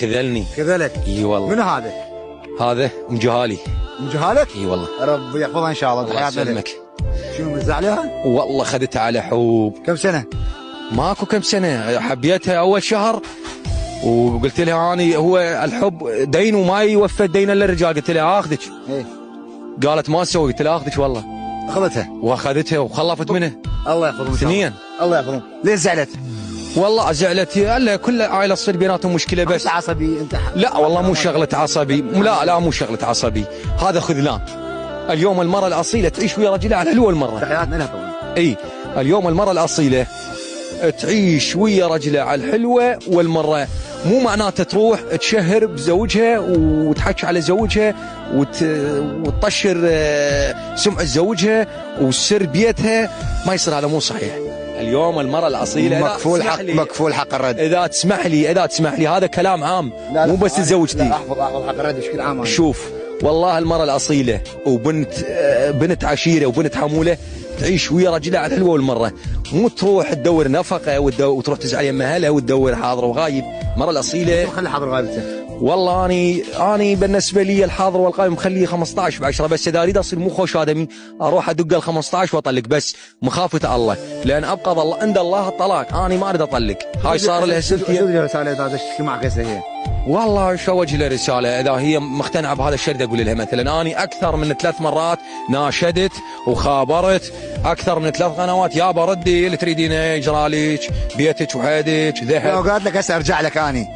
خذلني. خذلك؟ اي والله. منو هذا؟ هذا ام جهالي. ام جهالك؟ اي والله. ربي يحفظها ان شاء الله. الله يسلمك. شنو مزع عليها؟ والله خذتها على حب. كم سنه؟ ماكو كم سنه، حبيتها اول شهر وقلت لها اني هو الحب دين وما يوفى الدين الا الرجال، قلت لها اخذك. ايه. قالت ما اسوي، قلت لها اخذك والله. اخذتها؟ واخذتها وخلفت منه. الله يحفظهم. سنين. الله يحفظهم. ليش زعلت؟ والله زعلت، الا كل عائله تصير بيناتهم مشكله بس. انت عصبي انت؟ لا والله مو شغله عصبي، لا مو شغله عصبي، هذا خذلان. اليوم المراه الاصيله تعيش ويا رجلها على الهلوه المره. تحياتنا لها طبعا. اي اليوم المراه الاصيله تعيش ويا رجلها على الحلوه والمره، مو معناته تروح تشهر بزوجها وتحكي على زوجها وتطشر سمعه زوجها وسر بيتها، ما يصير، هذا مو صحيح. اليوم المرأة الأصيلة مكفول حق الرد. إذا تسمح لي هذا كلام عام، مو بس لزوجتي. لا احفظ حق الرد بشكل عام. شوف والله المرأة الأصيلة بنت عشيرة وبنت حمولة تعيش ويا رجلها على الحلوة والمرة، مو تروح تدور نفقة وتروح تزعل يم أهلها وتدور حاضر وغايب. المرأة الأصيلة خلي حاضر غايبته. والله اني بالنسبه لي الحاضر والغايب مخليه 15 ب10، بس اذا اريد اصير مو خوش ادمي اروح ادق ال 15 واطلق، بس مخافه الله، لان ابقى الله عند الله الطلاق، اني ما اريد اطلق. هاي صار لها سنتين. شو رساله اذا تشتكي معك هسه هي؟ والله شو اوجه لها رساله اذا هي مقتنعه بهذا الشيء، اقول لها مثلا اني اكثر من 3 مرات ناشدت وخابرت اكثر من 3 قنوات، يابا ردي اللي تريدينه يجرى لك بيتك وحيدك ذهب. لو قالت لك هسه ارجع لك اني